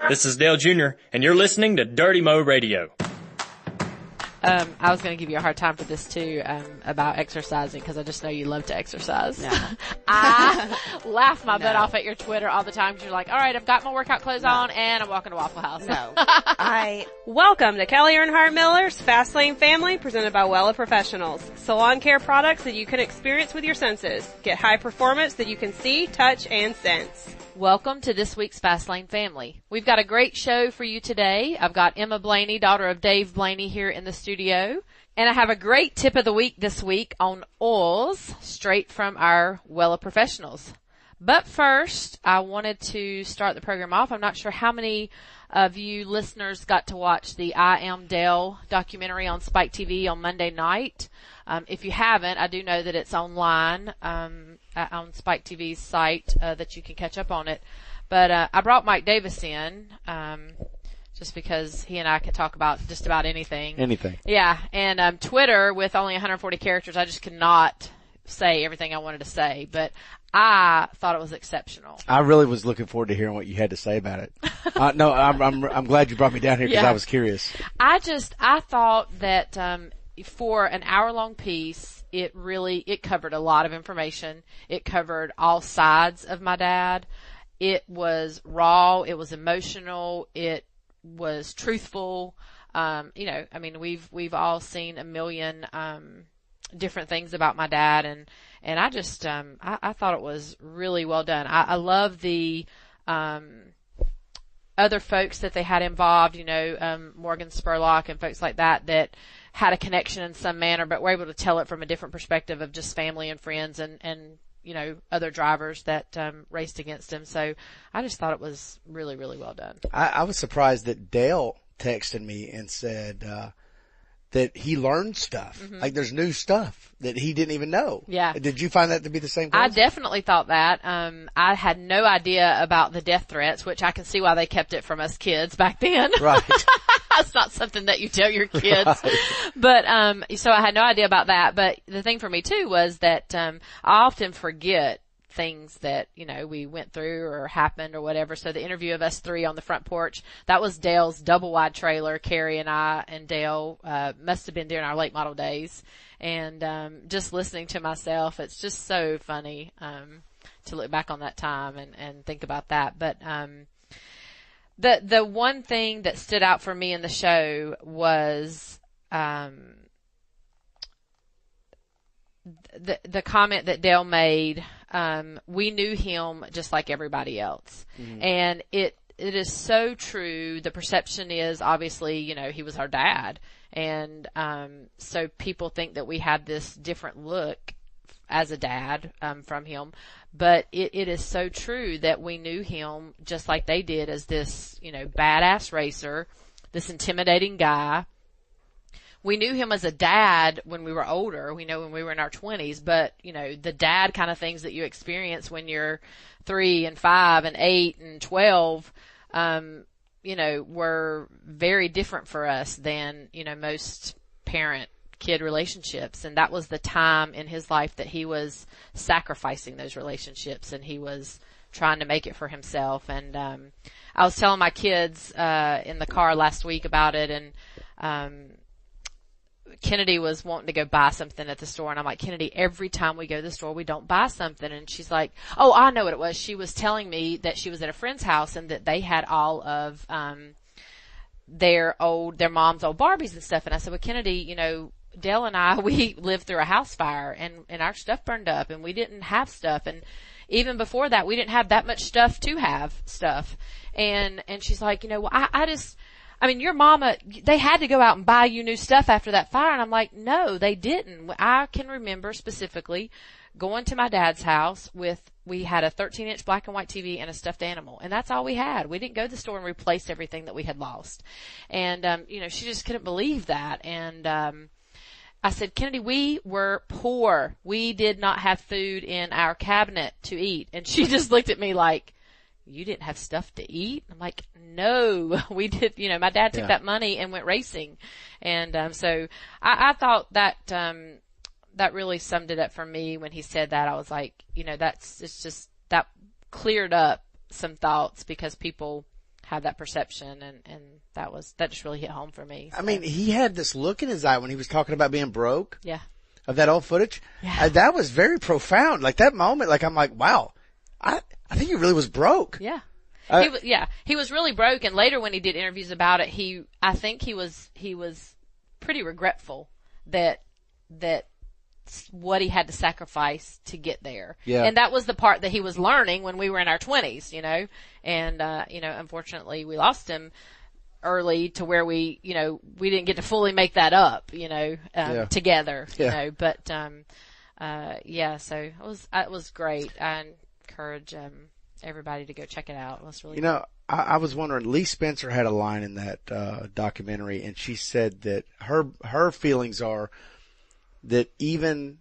This is Dale Jr., and you're listening to Dirty Mo Radio. I was going to give you a hard time for this too, about exercising, because I just know you love to exercise. No. I laugh my butt off at your Twitter all the time, because you're like, all right, I've got my workout clothes on and I'm walking to Waffle House. No. Welcome to Kelley Earnhardt Miller's Fast Lane Family, presented by Wella Professionals. Salon care products that you can experience with your senses. Get high performance that you can see, touch, and sense. Welcome to this week's Fast Lane Family. We've got a great show for you today. I've got Emma Blaney, daughter of Dave Blaney, here in the studio. And I have a great tip of the week this week on oils, straight from our Wella Professionals. But first, I wanted to start the program off. I'm not sure how many of you listeners got to watch the I Am Dale documentary on Spike TV on Monday night. If you haven't, I do know that it's online on Spike TV's site, that you can catch up on it. But I brought Mike Davis in just because he and I can talk about just about anything. Anything. Yeah, and Twitter, with only 140 characters, I just could not say everything I wanted to say. But I thought it was exceptional. I really was looking forward to hearing what you had to say about it. No, I'm glad you brought me down here because I was curious. I thought that for an hour-long piece, it covered a lot of information. It covered all sides of my dad. It was raw. It was emotional. It was truthful. We've all seen a million different things about my dad, and I just I thought it was really well done. I love the other folks that they had involved, Morgan Spurlock and folks like that had a connection in some manner, but were able to tell it from a different perspective of just family and friends and other drivers that raced against him. So I just thought it was really, really well done. I was surprised that Dale texted me and said that he learned stuff. Mm-hmm. Like there's new stuff that he didn't even know. Yeah. Did you find that to be the same thing? I definitely thought that. I had no idea about the death threats, which I can see why they kept it from us kids back then. Right. That's not something that you tell your kids. Right. But, so I had no idea about that. But the thing for me too was that, I often forget things that, we went through or happened or whatever. So the interview of us three on the front porch, that was Dale's double wide trailer. Carrie and I and Dale, must have been during our late model days. And, just listening to myself, it's just so funny, to look back on that time and think about that. But, the one thing that stood out for me in the show was, the comment that Dale made. We knew him just like everybody else. Mm-hmm. And it is so true. The perception is obviously, he was our dad. And, so people think that we had this different look as a dad, from him. But it is so true that we knew him just like they did as this, badass racer, this intimidating guy. We knew him as a dad when we were older, when we were in our 20s, but, the dad kind of things that you experience when you're 3 and 5 and 8 and 12, were very different for us than, most parent-kid relationships. And that was the time in his life that he was sacrificing those relationships and he was trying to make it for himself. And, I was telling my kids, in the car last week about it, and, Kennedy was wanting to go buy something at the store, and I'm like, Kennedy, every time we go to the store, we don't buy something. And she's like, oh, I know what it was. She was telling me that she was at a friend's house and that they had all of, their mom's old Barbies and stuff. And I said, well, Kennedy, Dale and I, we lived through a house fire and our stuff burned up and we didn't have stuff. And even before that, we didn't have that much stuff to have stuff. And she's like, your mama, they had to go out and buy you new stuff after that fire. And I'm like, no, they didn't. I can remember specifically going to my dad's house we had a 13-inch black and white TV and a stuffed animal. And that's all we had. We didn't go to the store and replace everything that we had lost. And, she just couldn't believe that. And, I said, Kennedy, we were poor. We did not have food in our cabinet to eat. And she just looked at me like, you didn't have stuff to eat? I'm like, no, we did. My dad took that money and went racing. And, so I thought that, that really summed it up for me when he said that. I was like, that cleared up some thoughts because people have that perception, and that just really hit home for me. So. I mean, he had this look in his eye when he was talking about being broke. Yeah. Of that old footage. Yeah. That was very profound. Like that moment, like I'm like, wow, I think he really was broke. Yeah. He was really broke, and later when he did interviews about it, I think he was pretty regretful that what he had to sacrifice to get there. Yeah. And that was the part that he was learning when we were in our 20s, you know, and, unfortunately we lost him early to where we didn't get to fully make that up, together, but, so it was great. I encourage, everybody to go check it out. It was really good. I was wondering, Lee Spencer had a line in that, documentary, and she said that her feelings are that even,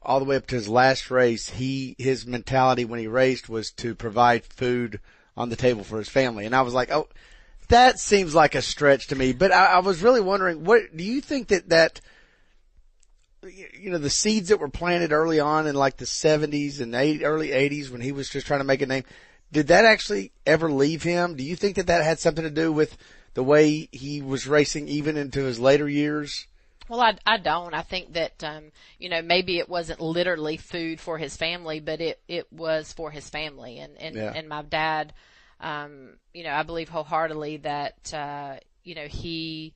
all the way up to his last race, his mentality when he raced was to provide food on the table for his family. And I was like, oh, that seems like a stretch to me. But I was really wondering, what do you think that, the seeds that were planted early on in like the 70s and early 80s when he was just trying to make a name, did that actually ever leave him? Do you think that had something to do with the way he was racing even into his later years? Well, I don't. I think that, maybe it wasn't literally food for his family, but it was for his family. And my dad, I believe wholeheartedly that, he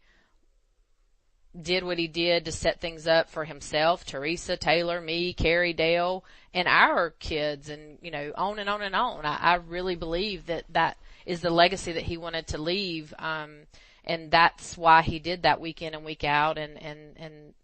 did what he did to set things up for himself, Teresa, Taylor, me, Carrie, Dale, and our kids, and, on and on and on. I really believe that is the legacy that he wanted to leave. And that's why he did that week in and week out. And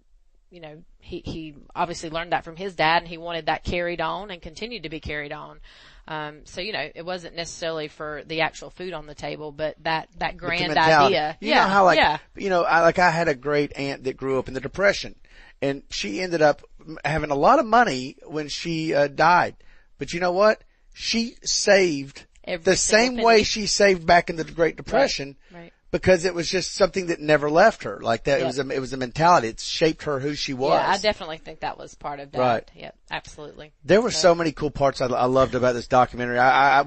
he obviously learned that from his dad, and he wanted that carried on and continued to be carried on. It wasn't necessarily for the actual food on the table, but that grand idea. I had a great aunt that grew up in the Depression, and she ended up having a lot of money when she died. But you know what? She saved the same way she saved back in the Great Depression. Right. Because it was just something that never left her. Like that, it was a mentality. It shaped her who she was. Yeah, I definitely think that was part of that. Right. Yep, absolutely. There were so many cool parts I loved about this documentary.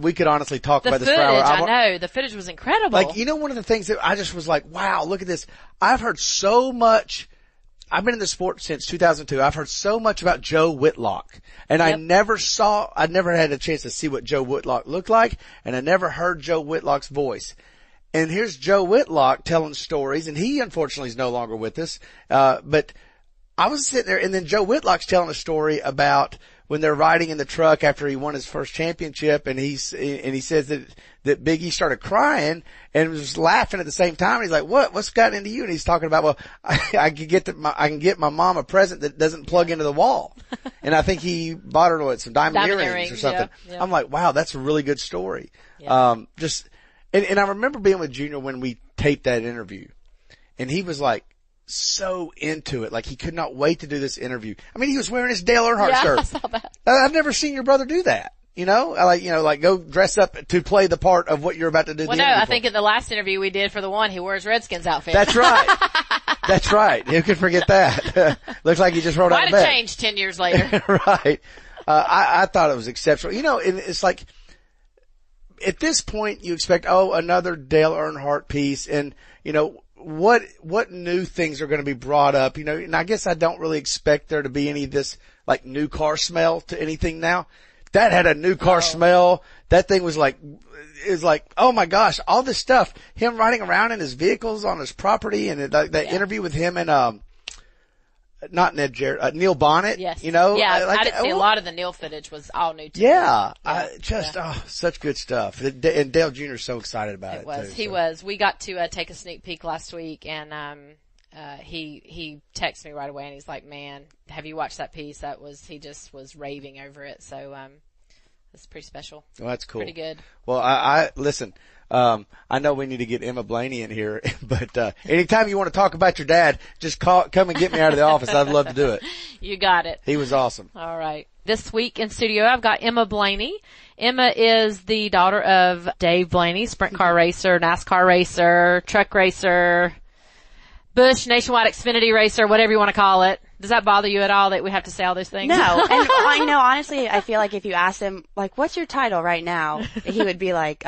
We could honestly talk about this for hours. I know. The footage was incredible. Like, one of the things that I just was like, wow, look at this. I've heard so much. I've been in the sport since 2002. I've heard so much about Joe Whitlock, and I never had a chance to see what Joe Whitlock looked like, and I never heard Joe Whitlock's voice. And here's Joe Whitlock telling stories, and he unfortunately is no longer with us. But I was sitting there, and then Joe Whitlock's telling a story about when they're riding in the truck after he won his first championship, and he says that Big E started crying and was laughing at the same time. He's like, what's gotten into you? And he's talking about, well, I can get my mom a present that doesn't plug into the wall. And I think he bought her some diamond earrings or something. Yeah. I'm like, wow, that's a really good story. Yeah. And I remember being with Junior when we taped that interview, and he was like so into it. Like he could not wait to do this interview. I mean, he was wearing his Dale Earnhardt shirt. I saw that. I've never seen your brother do that. Like go dress up to play the part of what you're about to do. Well, I think in the last interview we did for the one, he wore his Redskins outfit. That's right. That's right. Who could forget that? Looks like he just rolled out of bed. Might have changed 10 years later. Right. I thought it was exceptional. And it's like, at this point, you expect, another Dale Earnhardt piece, and, what new things are going to be brought up, and I guess I don't really expect there to be any of this, like, new car smell to anything now. That had a new car smell. That thing was like, oh my gosh, all this stuff. Him riding around in his vehicles on his property, and that interview with him and, not Ned Jarrett, Neil Bonnet. Yes. Yeah, I did see a lot of the Neil footage was all new to me. Yeah. Such good stuff. And Dale Jr. is so excited about it. He was. We got to take a sneak peek last week, and he texted me right away, and he's like, "Man, have you watched that piece? He just was raving over it." So it's pretty special. Well, that's cool. Pretty good. Well, I listen. I know we need to get Emma Blaney in here, but anytime you want to talk about your dad, just come and get me out of the office. I'd love to do it. You got it. He was awesome. All right. This week in studio, I've got Emma Blaney. Emma is the daughter of Dave Blaney, sprint car racer, NASCAR racer, truck racer, Busch Nationwide Xfinity racer, whatever you want to call it. Does that bother you at all that we have to say all those things? No. And I know, honestly, I feel like if you ask him, like, what's your title right now? He would be like,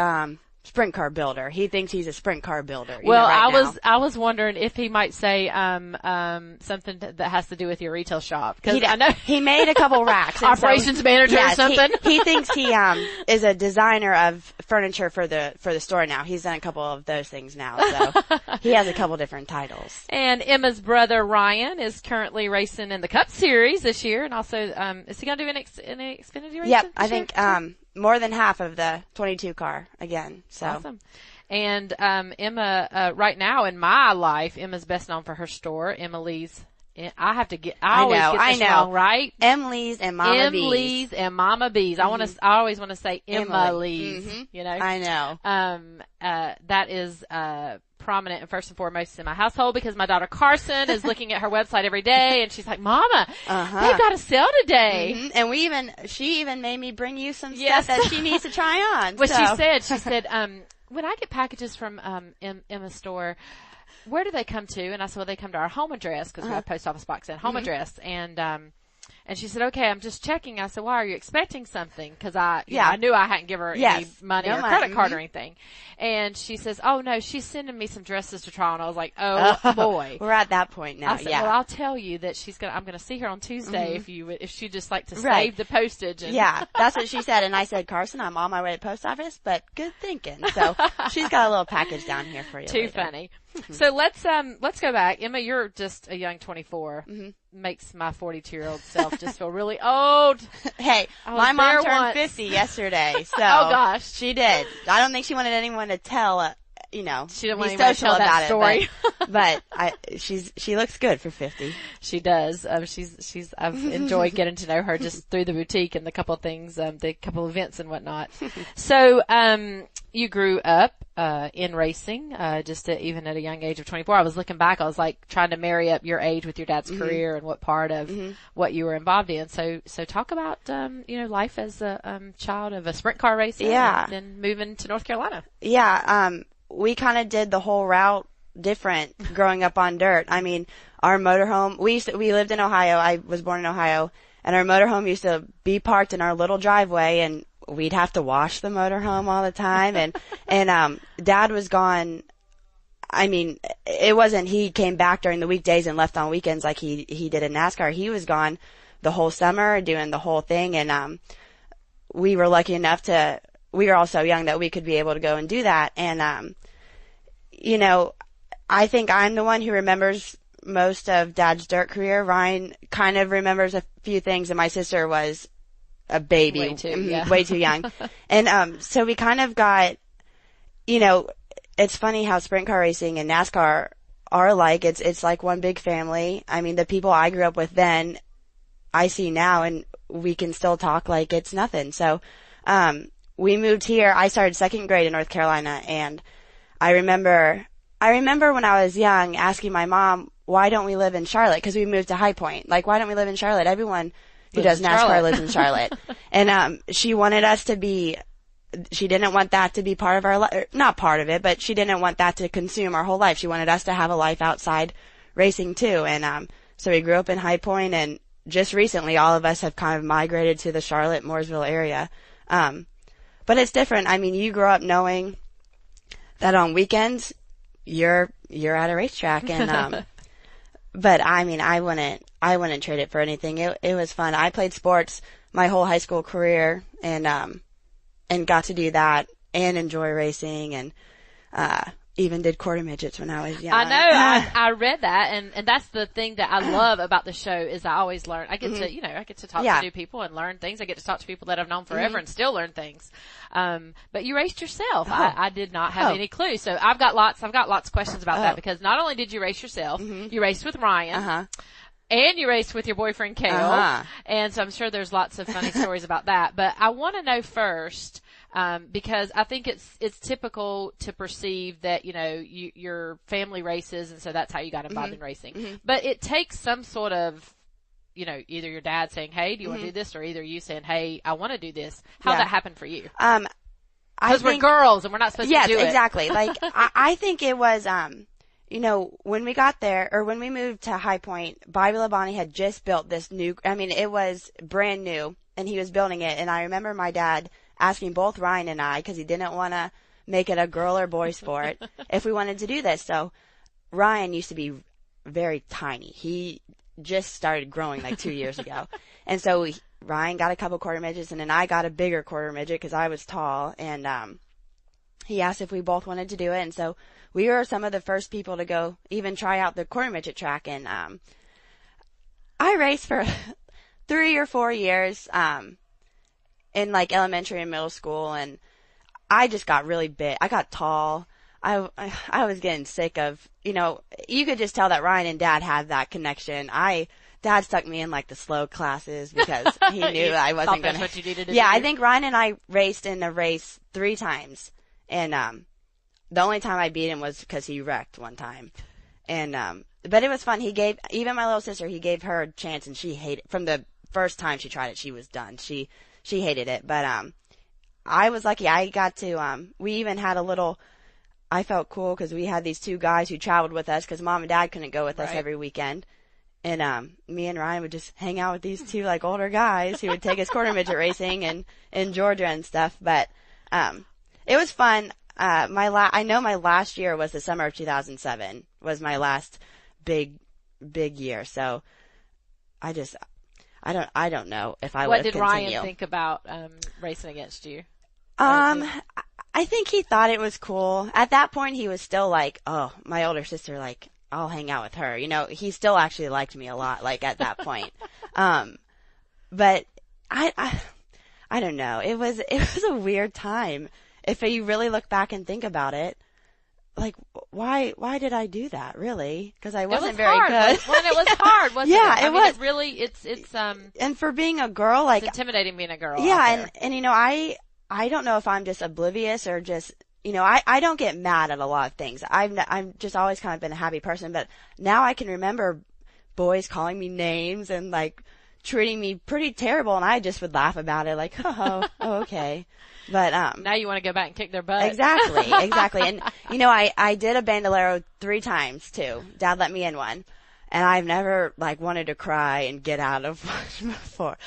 sprint car builder. He thinks he's a sprint car builder. Well, right I was wondering if he might say something that has to do with your retail shop, because I know he made a couple racks. Operations manager or something. He thinks he is a designer of furniture for the store now. He's done a couple of those things now, so he has a couple different titles. And Emma's brother Ryan is currently racing in the Cup Series this year, and also is he going to do an Xfinity race? Yep, I think more than half of the 22 car again. So. Awesome. And Emma, right now in my life, Emma's best known for her store, Emily's. I always get this wrong, right? Emily's and Mama B's. Emily's and Mama B's. I always want to say Emily's. Mm-hmm. You know, I know. That is prominent and first and foremost in my household, because my daughter Carson is looking at her website every day, and she's like, "Mama, they've got a sale today." Mm-hmm. And she even made me bring you some stuff that she needs to try on. Well, she said, when I get packages from Emma's store, where do they come to? And I said, well, they come to our home address, because we have a post office box and home address. And she said, okay, I'm just checking. I said, why, are you expecting something? Because I knew I hadn't given her any money or credit card or anything. And she says, oh no, she's sending me some dresses to try on. I was like, oh boy. We're at that point now. I said, well, I'll tell you that I'm going to see her on Tuesday if she just like to save the postage. And that's what she said. And I said, Carson, I'm on my way to the post office, but good thinking. So she's got a little package down here for you. Too funny. So let's go back. Emma, you're just a young 24. Makes my 42-year-old self just feel really old. Hey, my mom turned 50 yesterday, so. Oh gosh. She did. I don't think she wanted anyone to tell, she didn't be want anyone to social tell about that story. But she looks good for 50. She does. I've enjoyed getting to know her just through the boutique and the couple of things, the couple of events and whatnot. So, you grew up, in racing, even at a young age of 24. I was looking back, I was like trying to marry up your age with your dad's career and what part of what you were involved in. So talk about, life as a, child of a sprint car racer. And then moving to North Carolina. Yeah. We kind of did the whole route different growing up on dirt. I mean, our motorhome, we lived in Ohio. I was born in Ohio, and our motorhome used to be parked in our little driveway, and we'd have to wash the motorhome all the time. And Dad was gone. I mean, it wasn't he came back during the weekdays and left on weekends like he did in NASCAR. He was gone the whole summer doing the whole thing. And, we were lucky enough we were all so young that we could be able to go and do that. And, I think I'm the one who remembers most of Dad's dirt career. Ryan kind of remembers a few things, and my sister was a baby. Way too young. And, so we kind of got, it's funny how sprint car racing and NASCAR are like, it's like one big family. I mean, the people I grew up with then, I see now, and we can still talk like it's nothing. So, we moved here. I started second grade in North Carolina, and I remember when I was young asking my mom, why don't we live in Charlotte? Cause we moved to High Point. Like, why don't we live in Charlotte? Everyone who does NASCAR lives in Charlotte. And, she wanted us to she didn't want that to be part of our life, not part of it, but she didn't want that to consume our whole life. She wanted us to have a life outside racing too. And, so we grew up in High Point, and just recently all of us have kind of migrated to the Charlotte, Mooresville area. But it's different. I mean, you grow up knowing that on weekends you're at a racetrack, and but I mean, I wouldn't trade it for anything. It was fun. I played sports my whole high school career, and got to do that and enjoy racing, and even did quarter midgets when I was young. I know. I read that, and that's the thing that I love about the show is I always learn. I get to talk to new people and learn things. I get to talk to people that I've known forever and still learn things. But you raced yourself. I did not have any clue. So I've got lots of questions about that, because not only did you race yourself, you raced with Ryan. And you raced with your boyfriend Cale. And so I'm sure there's lots of funny stories about that. But I want to know first, because I think it's typical to perceive that, your family races, and so that's how you got involved in racing. But it takes some sort of, either your dad saying, hey, do you want to do this? Or either you saying, hey, I want to do this. How'd that happen for you? Because we're girls and we're not supposed to do it. Yes, exactly. Like, I think it was, when we got there, or when we moved to High Point, Bobby Labonte had just built this it was brand new, and he was building it. And I remember my dad asking both Ryan and I, because he didn't want to make it a girl or boy sport if we wanted to do this. So Ryan used to be very tiny. He just started growing like 2 years ago. And so Ryan got a couple quarter midgets, and then I got a bigger quarter midget because I was tall. And he asked if we both wanted to do it. And so we were some of the first people to go even try out the quarter midget track. And I raced for 3 or 4 years in like elementary and middle school, and I just got really big. I got tall. I was getting sick of, you could just tell that Ryan and Dad had that connection. Dad stuck me in like the slow classes because he knew I wasn't going to. Yeah, I think Ryan and I raced in a race 3 times, and the only time I beat him was because he wrecked one time. And but it was fun. Even my little sister, he gave her a chance, and she hated from the first time she tried it. She was done. She hated it. But I was lucky. I got to. We even had a little. I felt cool because we had these 2 guys who traveled with us because Mom and Dad couldn't go with us every weekend. And me and Ryan would just hang out with these 2 like older guys who would take us quarter midget racing and in Georgia and stuff. But it was fun. I know my last year was the summer of 2007 was my last big year. So I don't know if I would continue. What did Ryan think about racing against you? I think he thought it was cool. At that point, he was still like, oh, my older sister, like, I'll hang out with her. He still actually liked me a lot, like, at that point. But I don't know. It was a weird time. If you really look back and think about it, like, why did I do that, really? Because I wasn't very good. It was hard, wasn't it? Yeah, it was. It really, it's and for being a girl, like. It's intimidating being a girl. Yeah, and I don't know if I'm just oblivious or just, I don't get mad at a lot of things. I'm just always kind of been a happy person, but now I can remember boys calling me names and like treating me pretty terrible, and I just would laugh about it like, oh, okay. But, now you want to go back and kick their butt. Exactly. And, I did a bandolero 3 times too. Dad let me in one, and I've never like wanted to cry and get out of one before.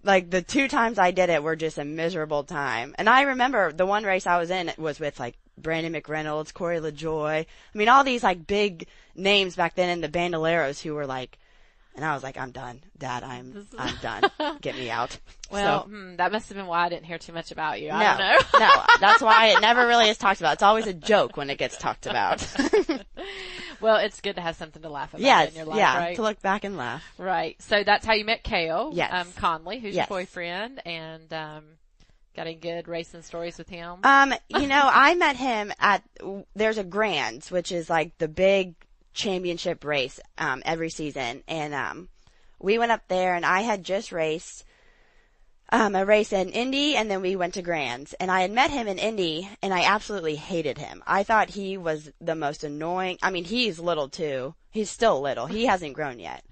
Like, the 2 times I did it were just a miserable time. And I remember the one race I was in was with, like, Brandon McReynolds, Corey LaJoy. I mean, all these, like, big names back then in the bandoleros who were, like, and I was like, I'm done. Dad, I'm done. Get me out. Well, that must have been why I didn't hear too much about you. I don't know. No, that's why it never really is talked about. It's always a joke when it gets talked about. Well, it's good to have something to laugh about in your life, right? To look back and laugh. Right. So that's how you met Kale. Yes. Conley, who's your boyfriend, and got any good racing stories with him? I met him there's a Grands, which is like the big championship race every season, and we went up there, and I had just raced a race in Indy, and then we went to Grands, and I had met him in Indy, and I absolutely hated him. I thought he was the most annoying. I mean, he's little too. He's still little. He hasn't grown yet,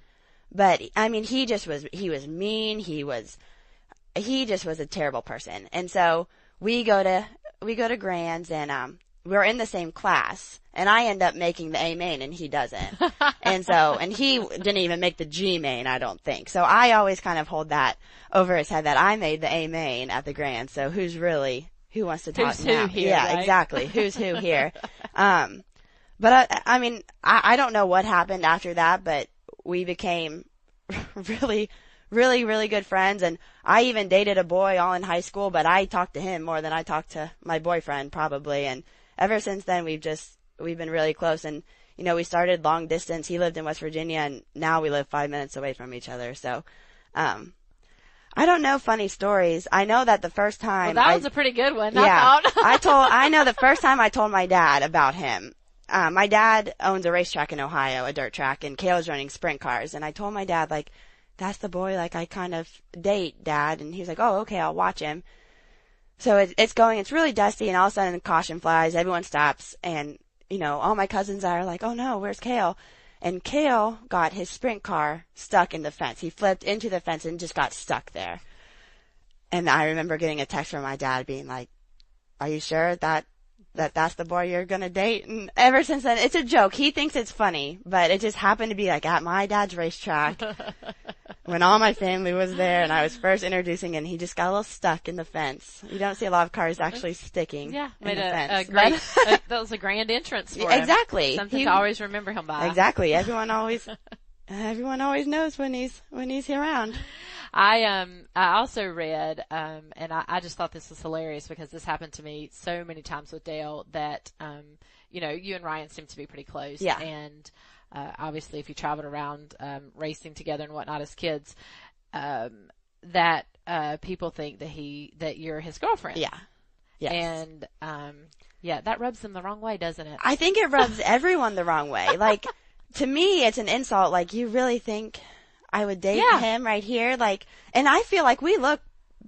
but I mean, he was mean. He just was a terrible person. And so we go to Grands, and we're in the same class, and I end up making the A main and he doesn't. and he didn't even make the G main, I don't think. So I always kind of hold that over his head that I made the A main at the Grand. So who wants to talk now? Who here, yeah, right? Exactly. Who's who here? But I mean, I don't know what happened after that, but we became really, really, really good friends. And I even dated a boy all in high school, but I talked to him more than I talked to my boyfriend probably. And ever since then, we've been really close. And, we started long distance. He lived in West Virginia, and now we live 5 minutes away from each other. So, I don't know funny stories. I know that the first time. Well, that was a pretty good one. Yeah. I thought. I know the first time I told my dad about him. My dad owns a racetrack in Ohio, a dirt track, and Kale's running sprint cars. And I told my dad, like, that's the boy, like, I kind of date, Dad. And he's like, oh, okay, I'll watch him. So it's really dusty, and all of a sudden caution flies, everyone stops, and, all my cousins are like, oh no, where's Kale? And Kale got his sprint car stuck in the fence. He flipped into the fence and just got stuck there. And I remember getting a text from my dad being like, are you sure that's the boy you're gonna date? And ever since then, it's a joke. He thinks it's funny, but it just happened to be like at my dad's racetrack. when all my family was there and I was first introducing, and he just got a little stuck in the fence. You don't see a lot of cars actually sticking in the fence. That was a grand entrance for him. Exactly. Something to always remember him by. Exactly. Everyone always knows when he's around. I also read, and I just thought this was hilarious because this happened to me so many times with Dale that, you and Ryan seem to be pretty close. Yeah. And, obviously if you traveled around, racing together and whatnot as kids, that, people think that you're his girlfriend. Yeah. Yes. And, that rubs them the wrong way, doesn't it? I think it rubs everyone the wrong way. Like, to me, it's an insult. Like, you really think I would date him right here? Like, and I feel like we look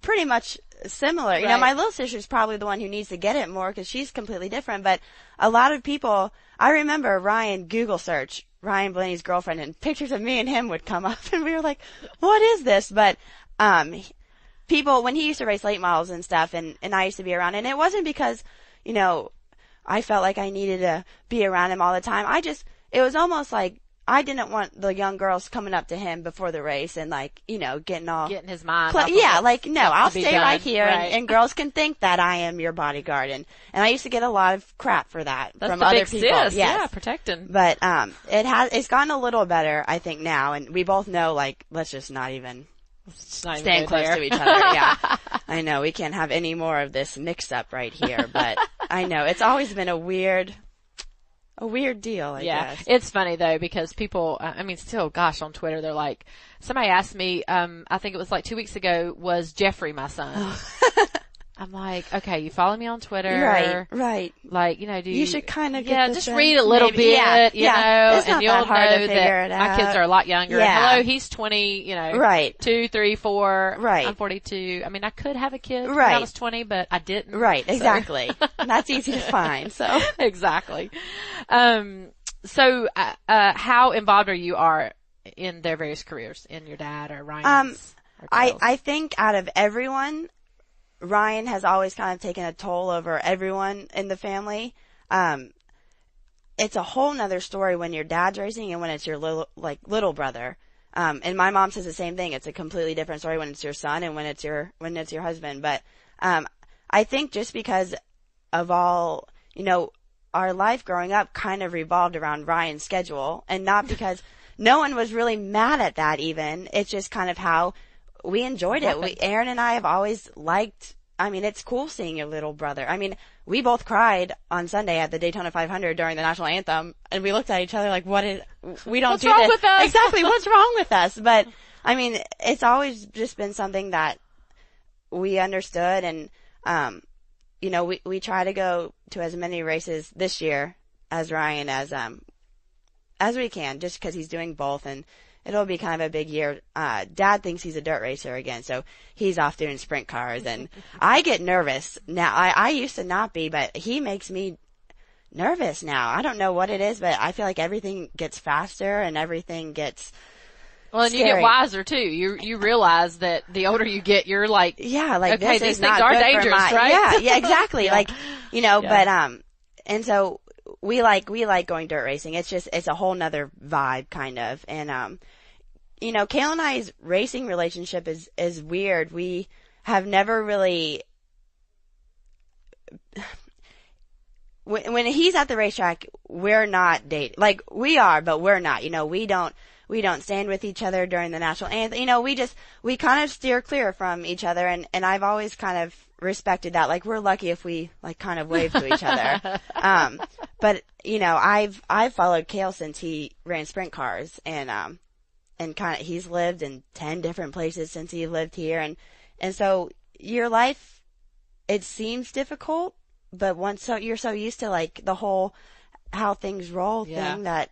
pretty much similar. You know, my little sister's probably the one who needs to get it more because she's completely different. But a lot of people, I remember Ryan Google search Ryan Blaney's girlfriend, and pictures of me and him would come up, and we were like, what is this? But, people, when he used to race late models and stuff, and I used to be around, and it wasn't because, I felt like I needed to be around him all the time. It was almost like I didn't want the young girls coming up to him before the race and getting his mind. I'll stay right here, right. And girls can think that I am your bodyguard, and I used to get a lot of crap for that from the other big people. Sis. Yes. Yeah, protecting. But it's gotten a little better, I think, now, and we both know, like, let's just not even stand close to each other. Yeah, I know we can't have any more of this mix-up right here, but I know it's always been a weird deal, I guess. It's funny though because people, on Twitter they're like, somebody asked me, I think it was like 2 weeks ago, was Jeffrey my son? I'm like, okay, you follow me on Twitter. Right. Like, you should kind of get just read a little bit, you know, it's and not you'll that hard know to figure that it my out. kids are a lot younger. Yeah. Hello, he's 20, Right. 2, 3, 4. Right. I'm 42. I mean, I could have a kid when Right. I was 20, but I didn't. Right, so. exactly. And that's easy to find, so. Exactly. So, how involved are in their various careers, in your dad or Ryan's? Or I think out of everyone, Ryan has always kind of taken a toll over everyone in the family. It's a whole nother story when your dad's racing and when it's your little brother. And my mom says the same thing. It's a completely different story when it's your son and when it's your husband. But, I think just because of all, our life growing up kind of revolved around Ryan's schedule, and not because no one was really mad at that even. It's just kind of how we enjoyed it. Aaron and I have always liked, it's cool seeing your little brother. We both cried on Sunday at the Daytona 500 during the national anthem, and we looked at each other like, we don't do this. What's wrong with us? Exactly, what's wrong with us? But, it's always just been something that we understood, and, we try to go to as many races this year as Ryan as we can, just because he's doing both, and it'll be kind of a big year. Dad thinks he's a dirt racer again, so he's off doing sprint cars, and I get nervous now. I used to not be, but he makes me nervous now. I don't know what it is, but I feel like everything gets faster and everything gets Well, and scary. you get wiser too. You realize that the older you get, you're like, okay, these these things are dangerous, right? Yeah, exactly. Yeah. But, and so we like going dirt racing. It's a whole nother vibe kind of. And, Kale and I's racing relationship is weird. We have never really, when he's at the racetrack, we're not dating. Like, we are, but we're not. We don't stand with each other during the national anthem. We kind of steer clear from each other, and I've always kind of respected that. Like, we're lucky if we, kind of wave to each other. But, I've followed Kale since he ran sprint cars, and kind of, he's lived in 10 different places since he lived here, and so your life, it seems difficult, but you're so used to, the whole how things roll thing that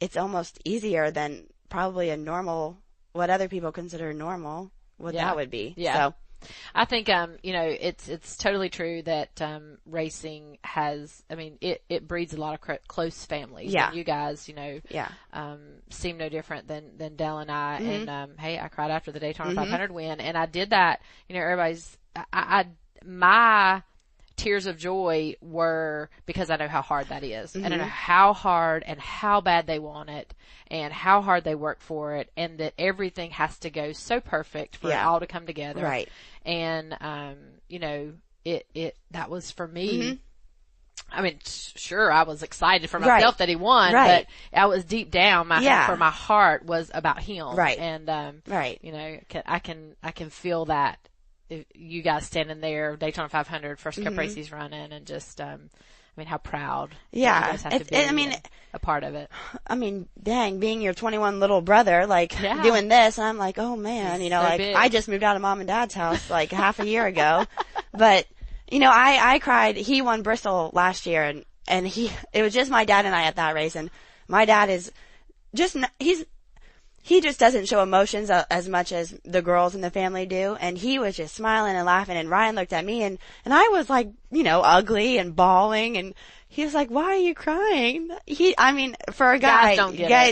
it's almost easier than probably a normal, what other people consider normal, that would be. Yeah. So. I think, it's totally true that, racing has, it breeds a lot of close families. Yeah. And you guys, seem no different than Dell and I. Mm-hmm. And, hey, I cried after the Daytona 500 win, and I did that, everybody's, my tears of joy were because I know how hard that is. And I know how hard and how bad they want it and how hard they work for it, and that everything has to go so perfect for it all to come together. Right. And, you know, that was for me. I mean, sure, I was excited for myself that he won, but I was deep down, for my heart was about him. Right. And, you know, I can feel that. You guys standing there, Daytona 500, first Cup race he's running, and just, I mean, how proud. you guys have to be a part of it. I mean, dang, being your 21 little brother, like, doing this, and I'm like, oh man, you know, so like, big. I just moved out of mom and dad's house, like, half a year ago, but, you know, I cried. He won Bristol last year, and it was just my dad and I at that race, and my dad is just, he just doesn't show emotions as much as the girls in the family do. And he was just smiling and laughing. And Ryan looked at me and I was like, you know, ugly and bawling. And he was like, why are you crying? I mean, for a guy,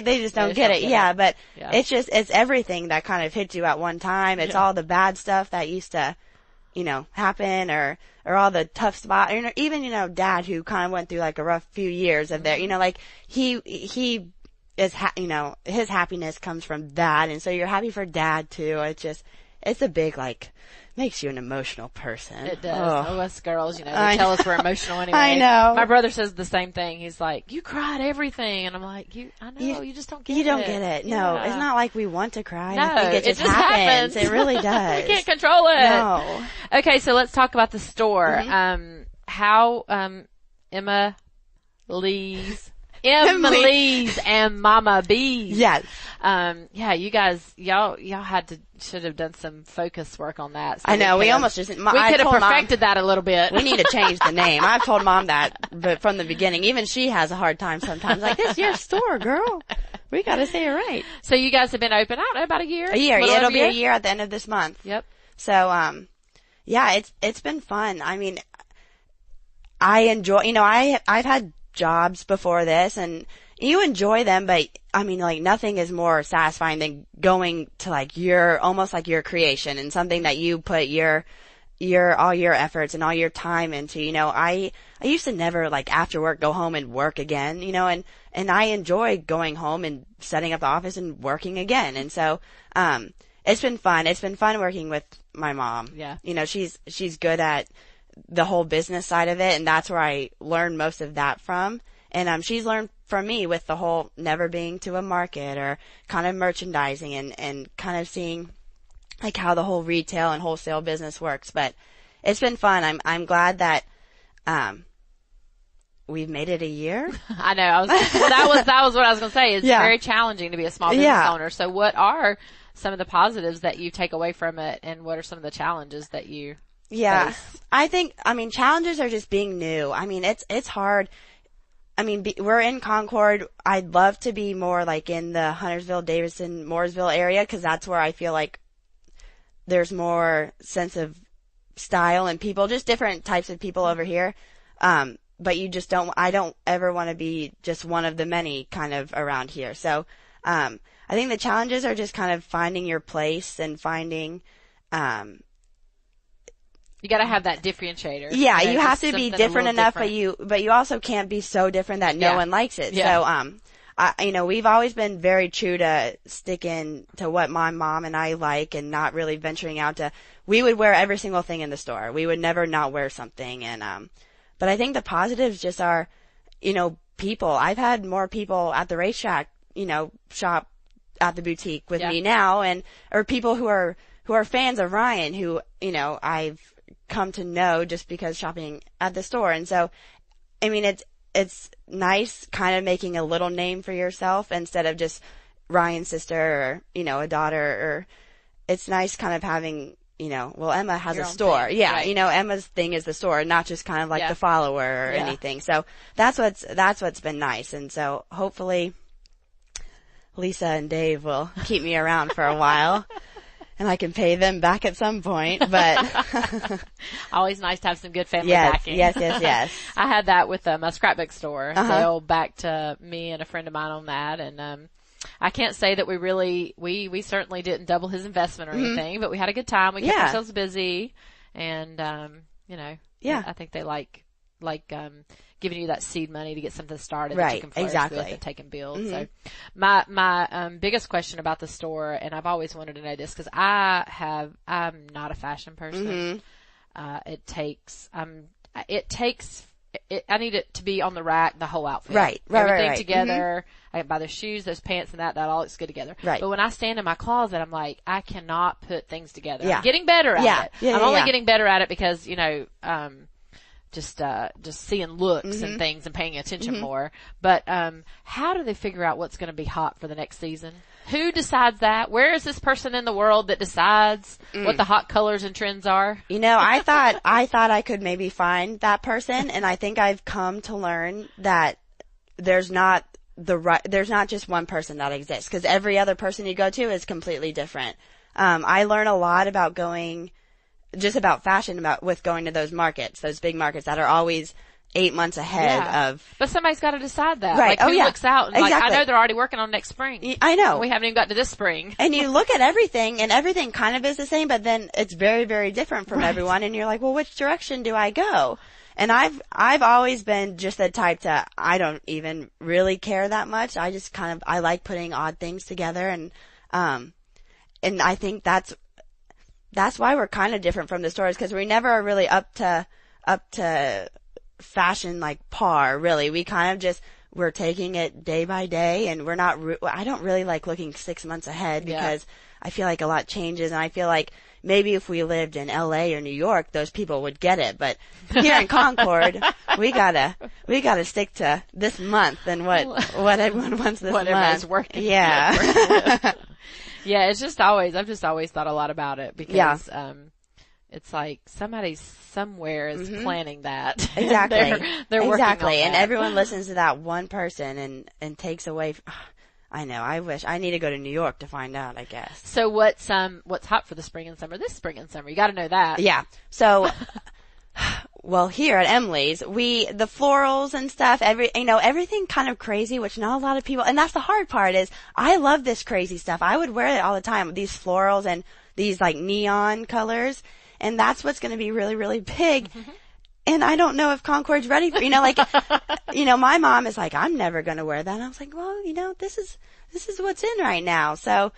they just don't get it. Yeah. But it's everything that kind of hits you at one time. It's all the bad stuff that used to, you know, happen or all the tough spots. Or even, you know, Dad, who kind of went through like a rough few years of there, you know, like he is, you know, his happiness comes from that. And so you're happy for Dad too. It's a big, like, makes you an emotional person. It does. Oh, us girls, you know, they tell us we're emotional anyway. I know. My brother says the same thing. He's like, you cried everything. And I'm like, I know, you just don't get it. You don't get it. No, it's not like we want to cry. No, I think it just happens. It really does. We can't control it. No. Okay, so let's talk about the store. How, Emma Lee's and Mama B's. Yes. You guys, y'all should have done some focus work on that. So I know, we almost just, we could have perfected that a little bit. We need to change the name. I've told Mom that, but from the beginning, even she has a hard time sometimes. Like, this is your store, girl. We gotta say it right. So you guys have been open, I don't know, about a year? A year. Yeah, it'll be a year at the end of this month. Yep. So, it's been fun. I mean, I enjoy, you know, I've had jobs before this and you enjoy them, but I mean, like, nothing is more satisfying than going to like almost like your creation and something that you put all your efforts and all your time into. You know, I used to never, like, after work go home and work again, you know, and I enjoy going home and setting up the office and working again. And so, it's been fun. It's been fun working with my mom. Yeah. You know, she's good at the whole business side of it, and that's where I learned most of that from. And she's learned from me with the whole never being to a market or kind of merchandising and kind of seeing like how the whole retail and wholesale business works. But it's been fun. I'm glad that we've made it a year. I know. That was what I was going to say. It's very challenging to be a small business owner. So what are some of the positives that you take away from it, and what are some of the challenges that you face? I think, challenges are just being new. I mean, it's hard. I mean, we're in Concord. I'd love to be more like in the Huntersville, Davidson, Mooresville area, because that's where I feel like there's more sense of style and people, just different types of people over here. But I don't ever want to be just one of the many kind of around here. So, I think the challenges are just kind of finding your place and finding, you gotta have that differentiator. Yeah, you have to be different enough, but you also can't be so different that no one likes it. Yeah. So, we've always been very true to sticking to what my mom and I like and not really venturing out we would wear every single thing in the store. We would never not wear something. And, but I think the positives just are, people. I've had more people at the racetrack, shop at the boutique with me now, or people who are fans of Ryan who, I've come to know just because shopping at the store. And so, I mean, it's nice kind of making a little name for yourself instead of just Ryan's sister or, a daughter, or it's nice kind of having, Emma has a store. Thing. Yeah. Right. Emma's thing is the store, not just kind of like the follower or anything. So that's what's been nice. And so hopefully Lisa and Dave will keep me around for a while. And I can pay them back at some point, but always nice to have some good family backing. Yes. I had that with my scrapbook store. They backed me and a friend of mine on that, and I can't say that we certainly didn't double his investment or anything, but we had a good time. We kept ourselves busy, and Yeah. I think they like giving you that seed money to get something started right. that you can flourish exactly. with and take and build. So my biggest question about the store, and I've always wanted to know this because I'm not a fashion person. It takes I need it to be on the rack, the whole outfit. Right. Everything together. I buy those shoes, those pants, and that all looks good together. Right. But when I stand in my closet, I'm like, I cannot put things together. Yeah. I'm getting better at it. Yeah, I'm only getting better at it because, just seeing looks and things and paying attention more. But, how do they figure out what's going to be hot for the next season? Who decides that? Where is this person in the world that decides what the hot colors and trends are? I thought I could maybe find that person, and I think I've come to learn that there's not just one person that exists, because every other person you go to is completely different. I learn a lot about going with going to those markets, those big markets that are always 8 months ahead of. But somebody's got to decide that. Right. Like, who looks out? And exactly. I know they're already working on next spring. I know. We haven't even got to this spring. And you look at everything, and everything kind of is the same, but then it's very, very different from everyone, and you're like, well, which direction do I go? And I've always been just the type to, I don't even really care that much. I just I like putting odd things together, and I think that's why we're kind of different from the stores, because we never are really up to fashion like par, really. We kind of we're taking it day by day, and we're not, I don't really like looking 6 months ahead, because I feel like a lot changes, and I feel like maybe if we lived in LA or New York, those people would get it, but here in Concord, we gotta stick to this month and what everyone wants this month. Everybody's working. Yeah. Yeah, I've just always thought a lot about it, because, it's like somebody somewhere is planning that. Exactly. They're working on that. And everyone listens to that one person and takes away. I know. I wish I need to go to New York to find out, I guess. So what's hot for the spring and summer? This spring and summer, you got to know that. Yeah. So, well, here at Emily's, the florals and stuff, everything kind of crazy, which not a lot of people, and that's the hard part is I love this crazy stuff. I would wear it all the time, these florals and these like neon colors. And that's what's going to be really, really big. And I don't know if Concord's ready for, my mom is like, I'm never going to wear that. And I was like, well, this is what's in right now. So,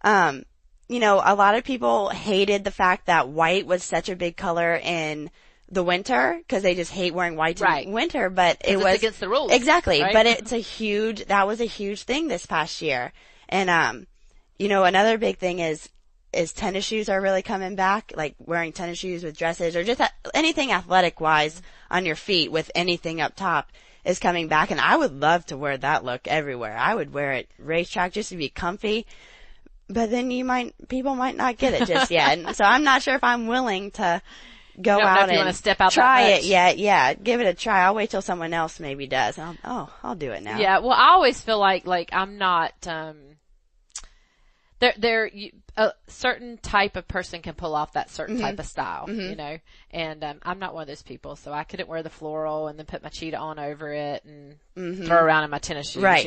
a lot of people hated the fact that white was such a big color in the winter, because they just hate wearing white in winter, but it was against the rules. Exactly. Right? But that was a huge thing this past year. And, another big thing is tennis shoes are really coming back, like wearing tennis shoes with dresses, or just anything athletic wise on your feet with anything up top is coming back. And I would love to wear that look everywhere. I would wear it racetrack just to be comfy, but then people might not get it just yet. And so I'm not sure if I'm willing to go out and step out try it yet. Yeah, give it a try. I'll wait till someone else maybe does. I'll do it now. Yeah. Well, I always feel like I'm not, a certain type of person can pull off that certain type of style, and I'm not one of those people, so I couldn't wear the floral and then put my cheetah on over it and throw around in my tennis shoes. Right.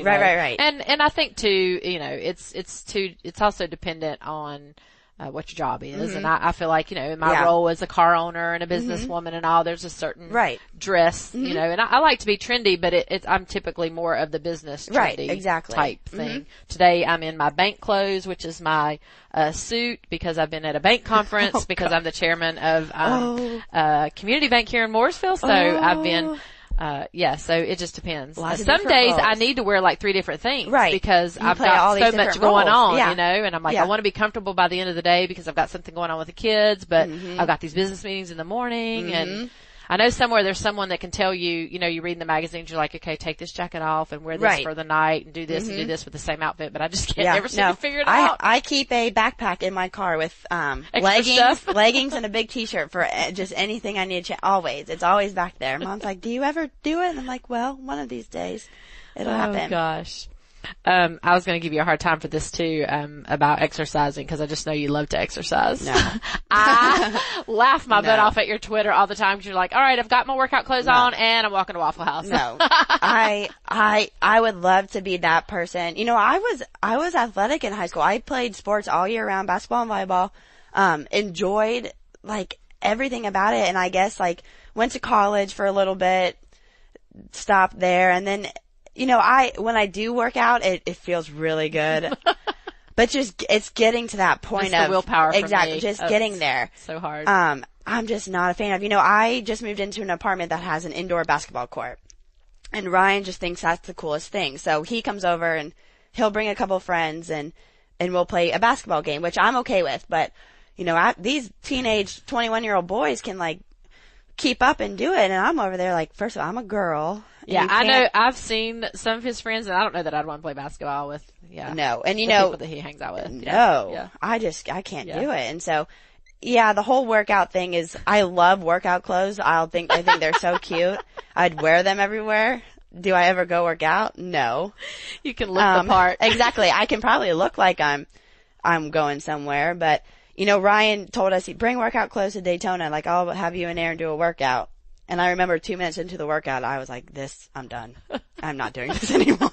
And I think too, it's also dependent on what your job is, and I feel like, in my role as a car owner and a businesswoman and all, there's a certain dress, and I like to be trendy, but I'm typically more of the business trendy type thing. Today I'm in my bank clothes, which is my suit, because I've been at a bank conference, because I'm the chairman of community bank here in Mooresville, so I've been so it just depends. Some days roles. I need to wear like 3 different things, because you I've play all got these so much different going roles. on, and I'm like, I want to be comfortable by the end of the day because I've got something going on with the kids, but I've got these business meetings in the morning, and I know somewhere there's someone that can tell you, you read in the magazines, you're like, okay, take this jacket off and wear this for the night and do this and do this with the same outfit, but I just can't ever seem to figure it out. I keep a backpack in my car with leggings and a big t-shirt for just anything I need always. It's always back there. Mom's like, do you ever do it? And I'm like, well, one of these days it'll happen. Oh gosh. I was going to give you a hard time for this too, about exercising, because I just know you love to exercise. No. I laugh my butt off at your Twitter all the time, because you're like, all right, I've got my workout clothes on and I'm walking to Waffle House. No. I would love to be that person. I was athletic in high school. I played sports all year round, basketball and volleyball, enjoyed like everything about it. And I guess like went to college for a little bit, stopped there, and then, when I do work out, it feels really good. But it's getting to that point just of the willpower for exactly, me. just getting there. So hard. I'm just not a fan of, I just moved into an apartment that has an indoor basketball court. And Ryan just thinks that's the coolest thing. So he comes over and he'll bring a couple friends and we'll play a basketball game, which I'm okay with. But, these teenage 21-year-old boys can like keep up and do it. And I'm over there like, first of all, I'm a girl. Yeah, I know. I've seen some of his friends, and I don't know that I'd want to play basketball with. Yeah, no, and the people that he hangs out with. No, yeah. I can't do it. And so, yeah, the whole workout thing is. I love workout clothes. I think they're so cute. I'd wear them everywhere. Do I ever go work out? No. You can look the part. Exactly. I can probably look like I'm going somewhere, but Ryan told us he'd bring workout clothes to Daytona. Like, I'll have you and Aaron do a workout. And I remember 2 minutes into the workout, I was like, I'm done. I'm not doing this anymore.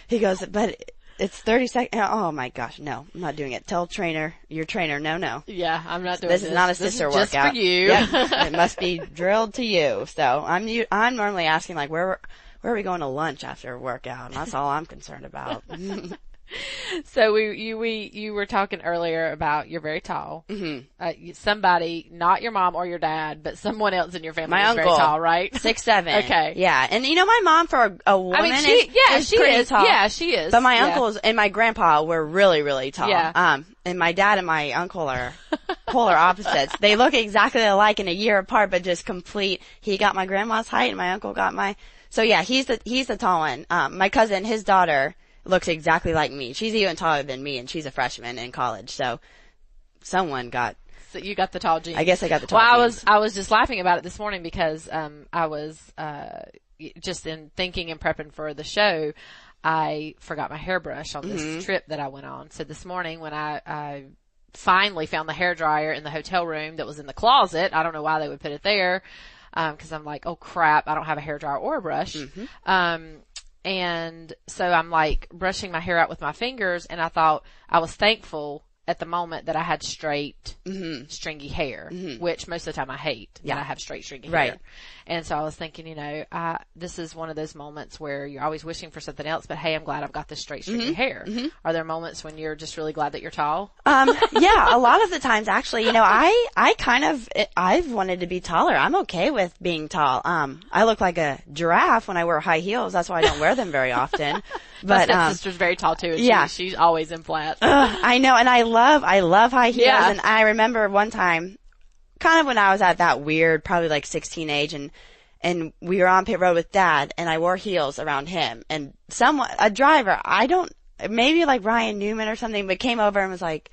He goes, but it's 30 seconds. Oh my gosh, no, I'm not doing it. Tell your trainer, no. Yeah, I'm not doing this. This is not a sister workout. Just for you. Yeah, it must be drilled to you. So I'm normally asking like, where are we going to lunch after a workout? And that's all I'm concerned about. So you were talking earlier about you're very tall. Mm-hmm. Somebody, not your mom or your dad, but someone else in your family my is uncle, very tall, right? 6'7". Okay. Yeah. And my mom for a woman is pretty tall. Yeah, she is. But my uncles and my grandpa were really, really tall. Yeah. And my dad and my uncle are polar opposites. They look exactly alike and a year apart, but just complete. He got my grandma's height and my uncle got so yeah, he's the tall one. My cousin, his daughter, looks exactly like me. She's even taller than me, and she's a freshman in college. So so you got the tall genes. I guess I got the tall genes. I was just laughing about it this morning because I was just in thinking and prepping for the show. I forgot my hairbrush on this trip that I went on. So this morning when I finally found the hairdryer in the hotel room that was in the closet, I don't know why they would put it there, because I'm like, oh crap, I don't have a hairdryer or a brush. And so I'm like brushing my hair out with my fingers, and I thought I was thankful at the moment that I had straight, stringy hair, which most of the time I hate. Yeah. When I have straight, stringy hair. And so I was thinking, this is one of those moments where you're always wishing for something else, but hey, I'm glad I've got this straight, stringy hair. Are there moments when you're just really glad that you're tall? Yeah, a lot of the times actually, I've wanted to be taller. I'm okay with being tall. I look like a giraffe when I wear high heels. That's why I don't wear them very often. But my stepsister's very tall too. And yeah, she's always in flats. I know, and I love high heels. Yeah. And I remember one time, kind of when I was at that weird, probably like 16 age, and we were on pit road with Dad, and I wore heels around him, and a driver, maybe like Ryan Newman or something, but came over and was like,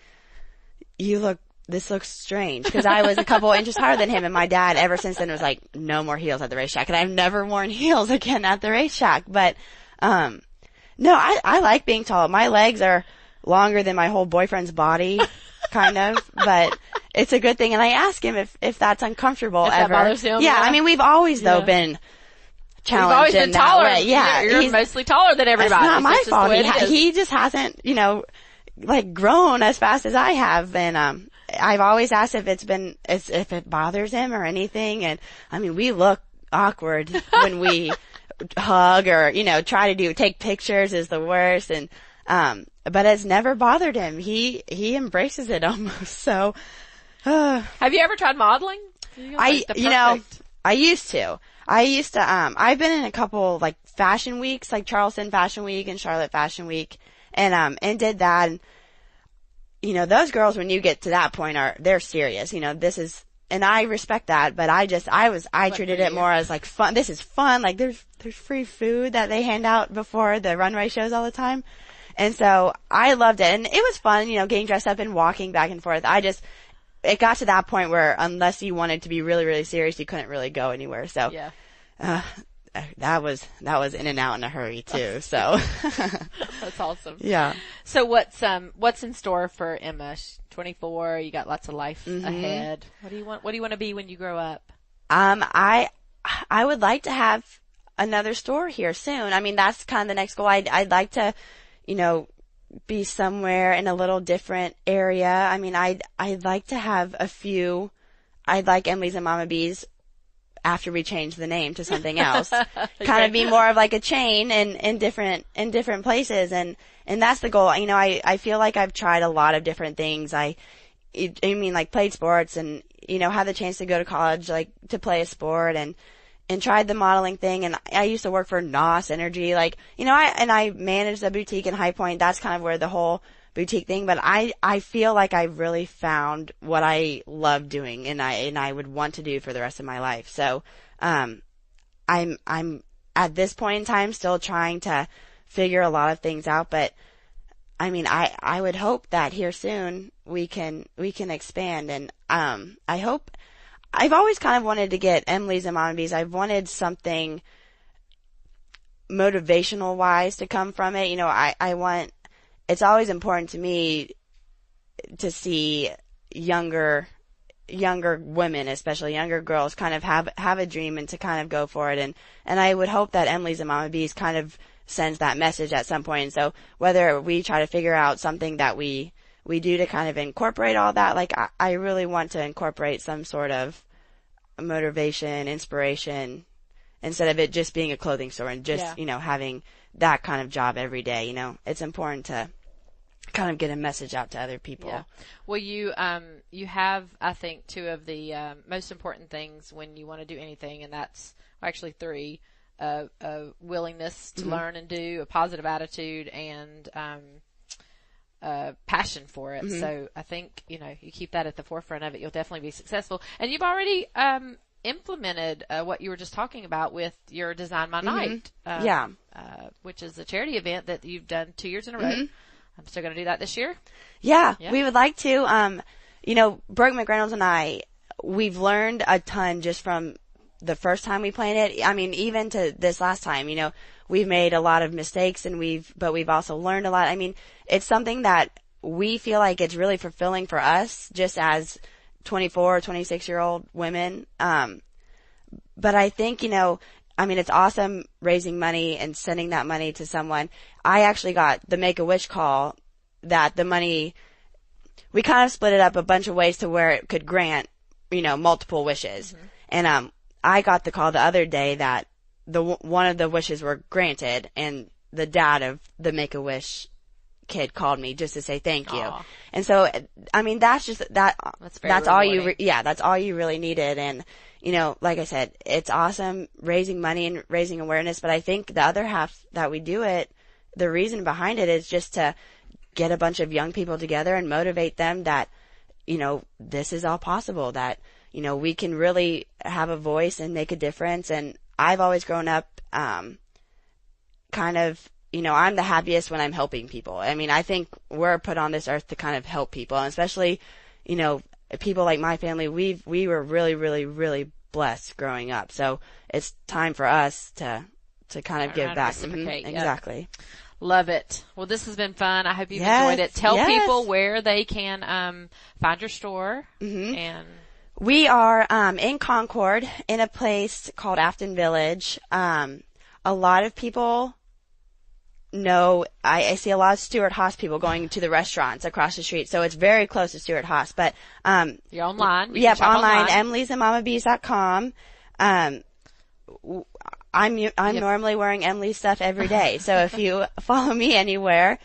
this looks strange, because I was a couple inches higher than him, and my dad ever since then was like, no more heels at the racetrack, and I've never worn heels again at the racetrack. But no, I like being tall. My legs are longer than my whole boyfriend's body, kind of, but it's a good thing. And I asked him if that's uncomfortable if ever. That bothers him, yeah, I mean, we've always though been challenged. We've always been taller. That way. Yeah, you're mostly taller than everybody. It's not my fault. He just hasn't, like grown as fast as I have. And I've always asked if it bothers him or anything. And I mean, we look awkward when we hug or try to take pictures is the worst. And but it's never bothered him. He embraces it almost. So have you ever tried modeling? I used to I've been in a couple like fashion weeks, like Charleston Fashion Week and Charlotte Fashion Week, and did that. And those girls, when you get to that point, they're serious. This is, and I respect that, but I treated it more as like fun. This is fun. Like there's free food that they hand out before the runway shows all the time. And so I loved it, and it was fun, getting dressed up and walking back and forth. It got to that point where unless you wanted to be really, really serious, you couldn't really go anywhere. So yeah. That was in and out in a hurry too. So that's awesome. Yeah. So what's in store for Emma? She's 24. You got lots of life ahead. What do you want to be when you grow up? I would like to have another store here soon. I mean, that's kind of the next goal. I'd like to, be somewhere in a little different area. I mean, I'd like to have a few. I'd like Emily's and Mama B's after we changed the name to something else. Kind of be more of like a chain in different places. And that's the goal. You know, I feel like I've tried a lot of different things. I mean, like played sports and, you know, had the chance to go to college, like to play a sport and tried the modeling thing. And I used to work for NOS Energy, like, you know, I managed a boutique in High Point. That's kind of where the whole boutique thing, but I feel like I really found what I love doing and I would want to do for the rest of my life. So, I'm at this point in time still trying to figure a lot of things out, but I mean, I would hope that here soon we can expand. And, I hope, I've always kind of wanted to get Emily's and Mama B's. I've wanted something motivational wise to come from it. You know, I want, it's always important to me to see younger women, especially younger girls, kind of have a dream and to kind of go for it. And I would hope that Emily's and Mama B's kind of sends that message at some point. And so whether we try to figure out something that we do to kind of incorporate all that, like I really want to incorporate some sort of motivation, inspiration, instead of it just being a clothing store and just, you know, having that kind of job every day. You know, it's important to kind of get a message out to other people. Yeah. Well, you have, I think, two of the most important things when you want to do anything, and that's actually three: a willingness to learn and do, a positive attitude, and passion for it. So I think, you know, you keep that at the forefront of it, you'll definitely be successful. And you've already implemented what you were just talking about with your Design My Night, which is a charity event that you've done 2 years in a row. I'm still going to do that this year. Yeah, we would like to. You know, Brooke McReynolds and I, we've learned a ton just from the first time we played it. I mean, even to this last time, you know, we've made a lot of mistakes but we've also learned a lot. I mean, it's something that we feel like it's really fulfilling for us just as 24 or 26-year-old women. But I think, you know, I mean, it's awesome raising money and sending that money to someone. I actually got the Make-A-Wish call that the money, we kind of split it up a bunch of ways to where it could grant, you know, multiple wishes. And, I got the call the other day that one of the wishes were granted, and the dad of the Make-A-Wish kid called me just to say thank you. Aww. And so, I mean, that's just, that's all that's all you really needed. And, you know, like I said, it's awesome raising money and raising awareness, but I think the other half that we do it, the reason behind it is just to get a bunch of young people together and motivate them that, you know, this is all possible, that, you know, we can really have a voice and make a difference. And I've always grown up, kind of, you know, I'm the happiest when I'm helping people. I mean, I think we're put on this earth to kind of help people, and especially, you know, people like my family, we were really, really, really blessed growing up. So it's time for us to kind of give back. Exactly. Love it. Well, this has been fun. I hope you've enjoyed it. Tell people where they can find your store. And we are in Concord in a place called Afton Village. A lot of people know, I see a lot of Stuart Haas people going to the restaurants across the street, so it's very close to Stuart Haas. But you're online. Yep, online. Emily'sandMamaBees.com. I'm normally wearing Emily's stuff every day, so if you follow me anywhere,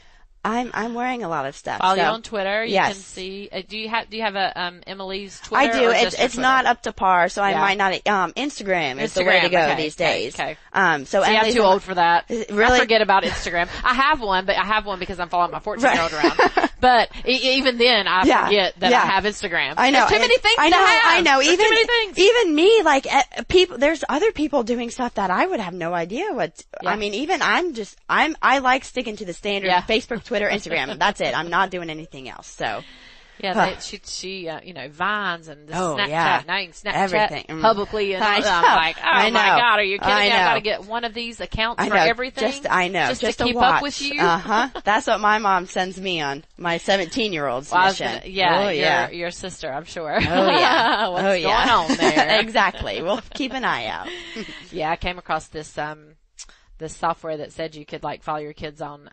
I'm wearing a lot of stuff. Follow you on Twitter. You can see. Do you have a Emily's Twitter? I do. It's not up to par, so I might not. Instagram is the way to go these days. Okay. So I'm too old for that. Really? I forget about Instagram. I have one because I'm following my 14-year-old around. But even then, I forget that I have Instagram. I know. There's too many things to have. I know. There's too many things. Even me, like people. There's other people doing stuff that I would have no idea what. I mean, even I like sticking to the standard Facebook, Twitter, Instagram. That's it. I'm not doing anything else. So. Yeah, she you know, Vines and the Snapchat. Now you can Snapchat everything publicly, and I'm like, my God, are you kidding me? I gotta get one of these accounts for everything. Just to keep watch. up with you. That's what my mom sends me on my 17-year-old's mission. Your sister, I'm sure. Oh yeah. What's going on there? Exactly. We'll keep an eye out. I came across this this software that said you could like follow your kids on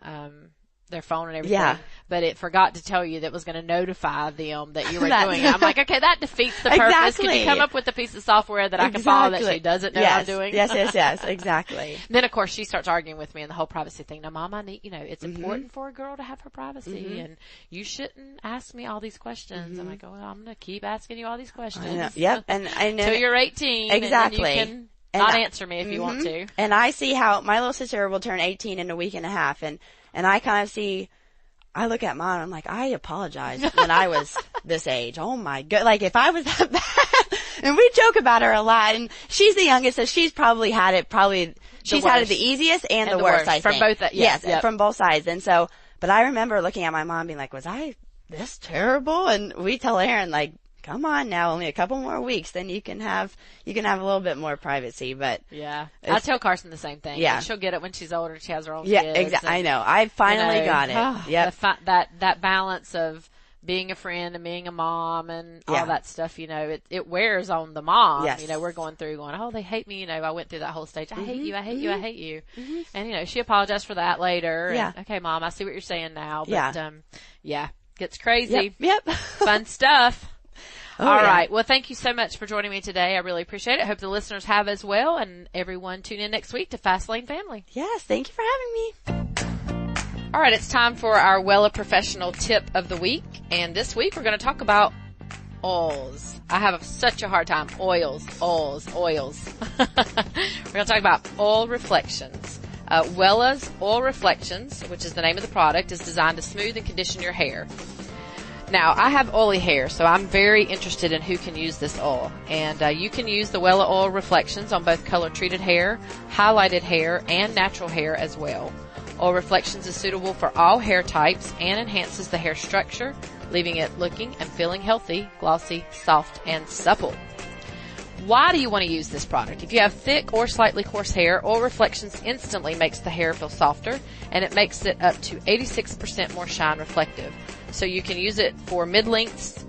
their phone and everything. Yeah. But it forgot to tell you that it was going to notify them that you were doing it. I'm like, okay, that defeats the purpose. Exactly. Can you come up with a piece of software that I can follow that she doesn't know I'm doing? Yes, exactly. Then of course she starts arguing with me and the whole privacy thing. Now, Mom, I need, it's important for a girl to have her privacy, and you shouldn't ask me all these questions. I'm like, well, I'm going to keep asking you all these questions. Yep, and I know until you're 18. Exactly. And then you can not answer me if you want to. And I see how my little sister will turn 18 in a week and a half, and I kind of see. I look at Mom, I'm like, I apologize when I was this age. Oh my god, like if I was that bad. And we joke about her a lot, and she's the youngest, so she's probably had it, she's had it the easiest and the worst, I think. From both, yes, from both sides. And so, but I remember looking at my mom being like, was I this terrible? And we tell Aaron, like, come on now, only a couple more weeks, then you can have a little bit more privacy. But yeah, I tell Carson the same thing. Yeah, she'll get it when she's older. She has her own kids. Yeah, exactly. I know. I finally got it. Yeah, that balance of being a friend and being a mom and all that stuff. It wears on the mom. Yes. We're going, oh, they hate me. I went through that whole stage. I hate you. I hate you. I hate you. And she apologized for that later. Yeah. And, okay, Mom, I see what you're saying now. But gets crazy. Yep. Fun stuff. Oh, all right. Well, thank you so much for joining me today. I really appreciate it. I hope the listeners have as well, and everyone tune in next week to Fastlane Family. Yes, thank you for having me. All right, it's time for our Wella Professional Tip of the Week, and this week we're going to talk about oils. I have such a hard time. Oils. We're going to talk about oil reflections. Wella's Oil Reflections, which is the name of the product, is designed to smooth and condition your hair. Now, I have oily hair, so I'm very interested in who can use this oil. And you can use the Wella Oil Reflections on both color-treated hair, highlighted hair, and natural hair as well. Oil Reflections is suitable for all hair types and enhances the hair structure, leaving it looking and feeling healthy, glossy, soft, and supple. Why do you want to use this product? If you have thick or slightly coarse hair, Oil Reflections instantly makes the hair feel softer, and it makes it up to 86% more shine reflective. So you can use it for mid-lengths,